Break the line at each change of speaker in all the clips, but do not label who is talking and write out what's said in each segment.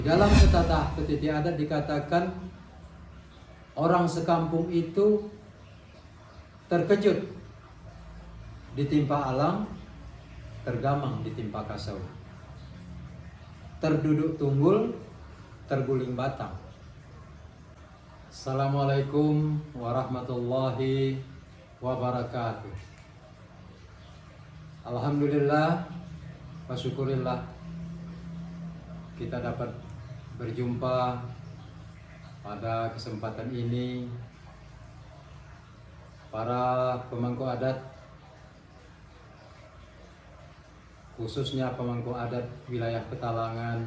Dalam pepatah petiti adat dikatakan orang sekampung itu terkejut ditimpa alam, tergamang ditimpa kasau, terduduk tunggul, terguling batang. Assalamualaikum warahmatullahi wabarakatuh. Alhamdulillah wa syukurillah kita dapat berjumpa pada kesempatan ini. Para pemangku adat, khususnya pemangku adat wilayah Petalangan,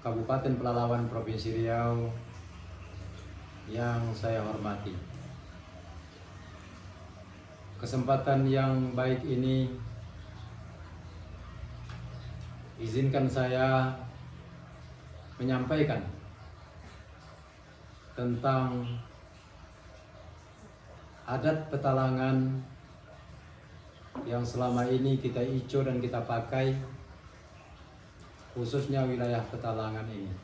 Kabupaten Pelalawan, Provinsi Riau, yang saya hormati. Kesempatan yang baik ini izinkan saya menyampaikan tentang adat Petalangan yang selama ini kita ico dan kita pakai, khususnya wilayah Petalangan ini.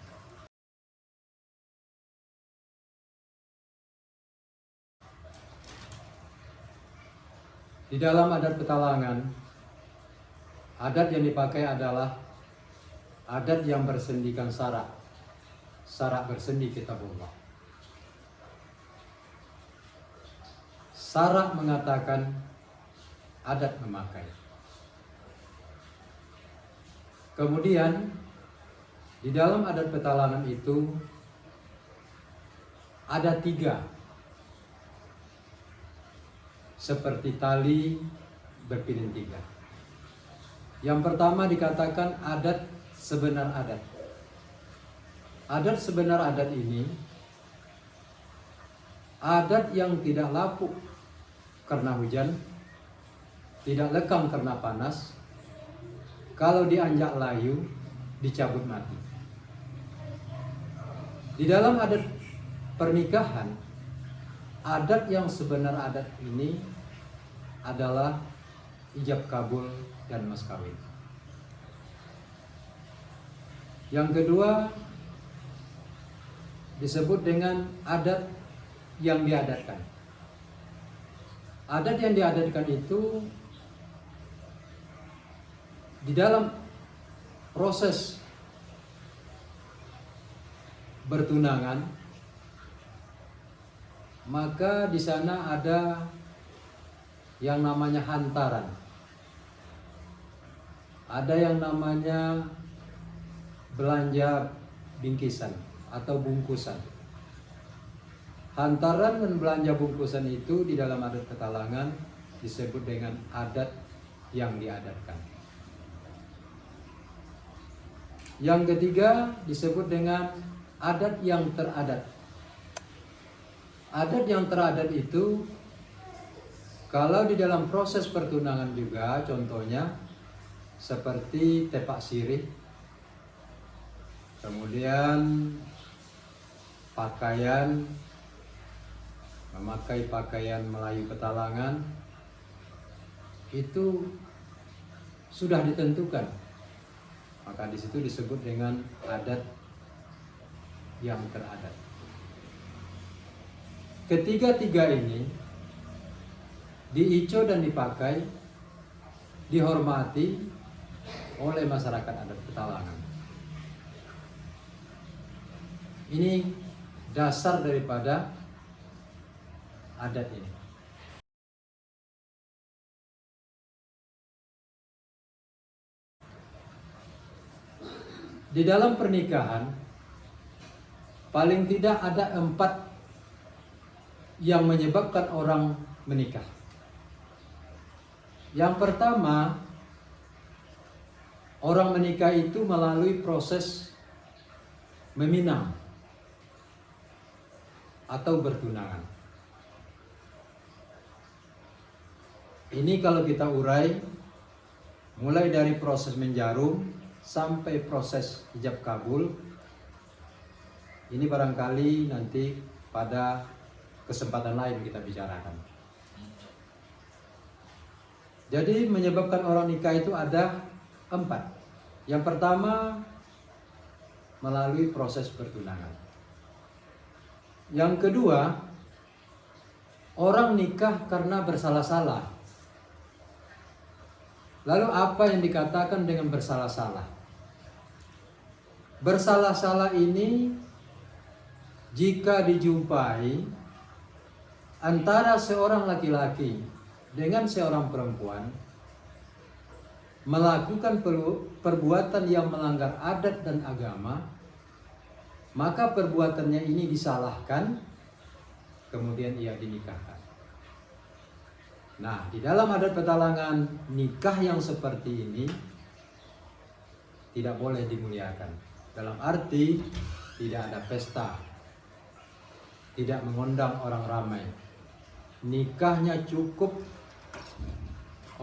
Di dalam adat Petalangan, adat yang dipakai adalah adat yang bersendikan sarak. Sarak bersendi kitabullah. Sarak mengatakan, adat memakai. Kemudian di dalam adat Petalangan itu ada 3, seperti tali berpilin 3. Yang pertama dikatakan adat sebenar adat. Adat sebenar adat ini adat yang tidak lapuk karena hujan, tidak lekang karena panas, kalau dianjak layu dicabut mati. Di dalam adat pernikahan, adat yang sebenar adat ini adalah ijab kabul dan mas kawin. Yang kedua disebut dengan adat yang diadatkan. Adat yang diadatkan itu di dalam proses bertunangan, maka di sana ada yang namanya hantaran. Ada yang namanya belanja bingkisan atau bungkusan. Hantaran dan belanja bungkusan itu di dalam adat Petalangan disebut dengan adat yang diadatkan. Yang ketiga disebut dengan adat yang teradat. Adat yang teradat itu kalau di dalam proses pertunangan juga, contohnya seperti tepak sirih, kemudian pakaian, memakai pakaian Melayu Petalangan, itu sudah ditentukan. Maka di situ disebut dengan adat yang teradat. Ketiga-tiga ini diico dan dipakai, dihormati oleh masyarakat adat Petalangan. Ini dasar daripada adat ini. Di dalam pernikahan paling tidak ada 4 yang menyebabkan orang menikah. Yang pertama, orang menikah itu melalui proses meminang atau bertunangan. Ini kalau kita urai, mulai dari proses menjarum sampai proses ijab kabul, ini barangkali nanti pada kesempatan lain kita bicarakan. Jadi menyebabkan orang nikah itu ada 4. Yang pertama, melalui proses pertunangan. Yang kedua, orang nikah karena bersalah-salah. Lalu apa yang dikatakan dengan bersalah-salah? Bersalah-salah ini jika dijumpai antara seorang laki-laki dengan seorang perempuan melakukan perbuatan yang melanggar adat dan agama, maka perbuatannya ini disalahkan, kemudian ia dinikahkan. Nah, di dalam adat Petalangan, nikah yang seperti ini tidak boleh dimuliakan. Dalam arti tidak ada pesta, tidak mengundang orang ramai. Nikahnya cukup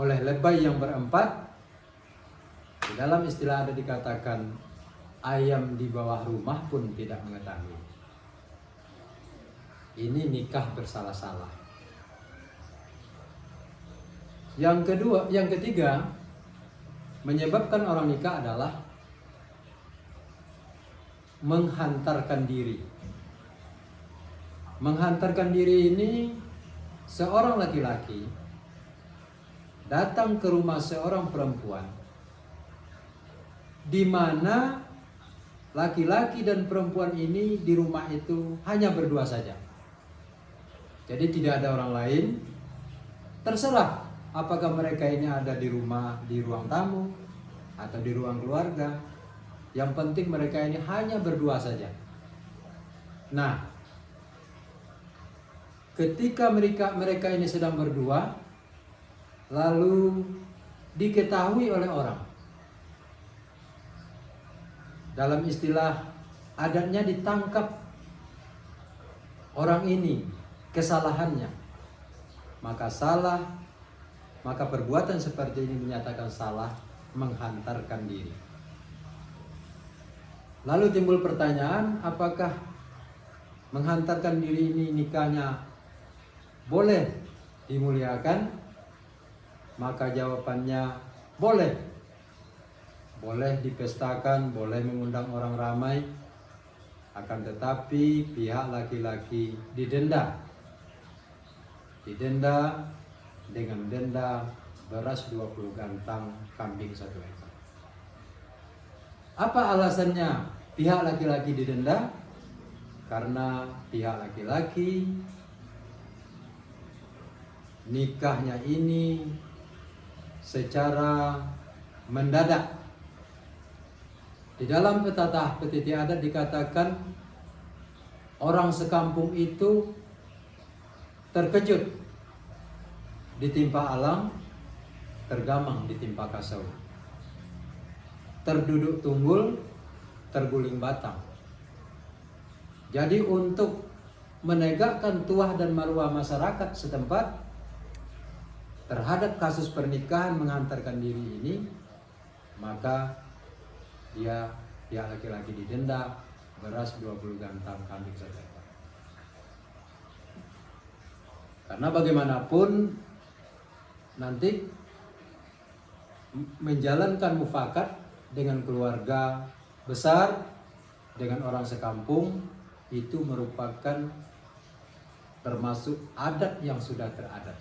oleh lebay yang berempat. Di dalam istilah ada dikatakan ayam di bawah rumah pun tidak mengetahui. Ini nikah bersalah-salah. Yang ketiga, menyebabkan orang nikah adalah menghantarkan diri. Menghantarkan diri ini seorang laki-laki datang ke rumah seorang perempuan, di mana laki-laki dan perempuan ini di rumah itu hanya berdua saja. Jadi tidak ada orang lain. Terserah apakah mereka ini ada di rumah, di ruang tamu, atau di ruang keluarga. Yang penting mereka ini hanya berdua saja. Nah, ketika mereka ini sedang berdua, lalu diketahui oleh orang, dalam istilah adatnya ditangkap orang ini kesalahannya, maka perbuatan seperti ini dinyatakan salah, menghantarkan diri. Lalu timbul pertanyaan, apakah menghantarkan diri ini nikahnya boleh dimuliakan? Maka jawabannya boleh. Boleh dipestakan, boleh mengundang orang ramai. Akan tetapi pihak laki-laki didenda. Didenda dengan denda beras 20 gantang, kambing 1 ekor. Apa alasannya pihak laki-laki didenda? Karena pihak laki-laki nikahnya ini secara mendadak. Di dalam petatah petiti adat dikatakan orang sekampung itu terkejut ditimpa alam, tergamang ditimpa kasau, terduduk tunggul, terguling batang. Jadi untuk menegakkan tuah dan maruah masyarakat setempat terhadap kasus pernikahan menghantarkan diri ini, maka dia laki-laki didenda beras 20 gantang, kambing 1 ekor. Karena bagaimanapun nanti menjalankan mufakat dengan keluarga besar, dengan orang sekampung, itu merupakan termasuk adat yang sudah teradat.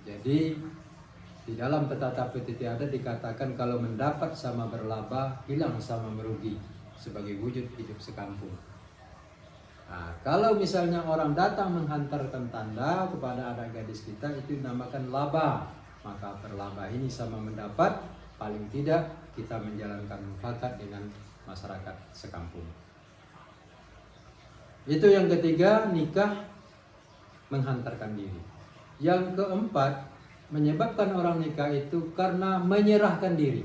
Jadi di dalam petata petiti adat dikatakan kalau mendapat sama berlaba, hilang sama merugi, sebagai wujud hidup sekampung. Nah, kalau misalnya orang datang menghantarkan tanda kepada anak gadis kita, itu dinamakan laba. Maka berlaba ini sama mendapat, paling tidak kita menjalankan mufakat dengan masyarakat sekampung. Itu yang ketiga, nikah menghantarkan diri. Yang keempat, menyebabkan orang nikah itu karena menyerahkan diri.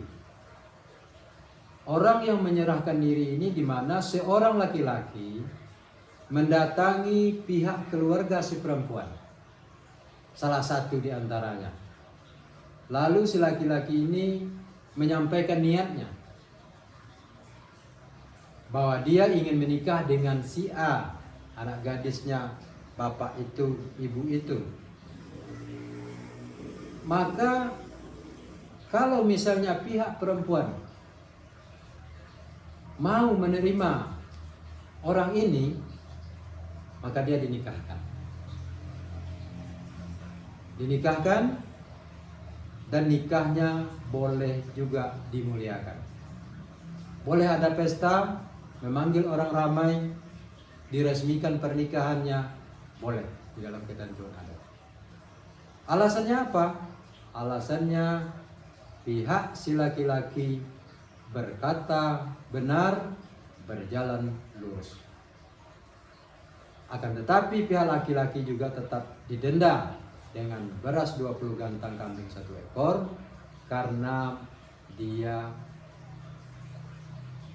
Orang yang menyerahkan diri ini di mana seorang laki-laki mendatangi pihak keluarga si perempuan, salah satu di antaranya. Lalu si laki-laki ini menyampaikan niatnya bahwa dia ingin menikah dengan si A, anak gadisnya bapak itu, ibu itu. Maka kalau misalnya pihak perempuan mau menerima orang ini, maka dia dinikahkan. Dinikahkan, dan nikahnya boleh juga dimuliakan. Boleh ada pesta, memanggil orang ramai, diresmikan pernikahannya, boleh di dalam ketentuan adat. Alasannya apa? Alasannya pihak si laki-laki berkata benar, berjalan lurus. Akan tetapi pihak laki-laki juga tetap didenda dengan beras 20 gantang kambing 1 ekor karena dia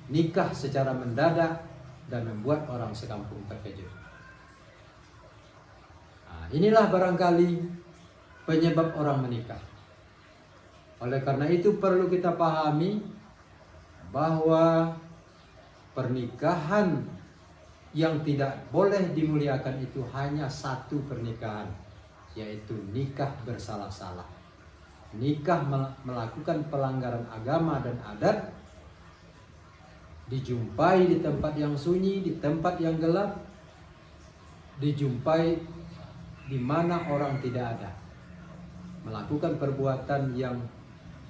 nikah secara mendadak dan membuat orang sekampung terkejut. Nah, inilah barangkali penyebab orang menikah. Oleh karena itu perlu kita pahami bahwa pernikahan yang tidak boleh dimuliakan itu hanya satu pernikahan, yaitu nikah bersalah-salah. Nikah melakukan pelanggaran agama dan adat, dijumpai di tempat yang sunyi, di tempat yang gelap, dijumpai di mana orang tidak ada, melakukan perbuatan yang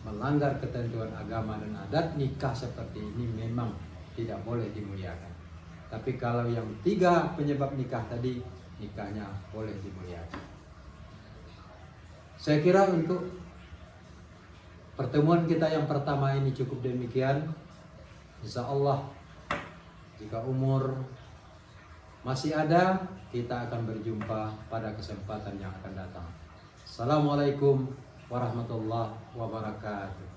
melanggar ketentuan agama dan adat. Nikah seperti ini memang tidak boleh dimuliakan. Tapi kalau yang 3 penyebab nikah tadi, nikahnya boleh dimuliakan. Saya kira untuk pertemuan kita yang pertama ini cukup demikian. Insya Allah jika umur masih ada, kita akan berjumpa pada kesempatan yang akan datang. Assalamualaikum warahmatullahi wabarakatuh.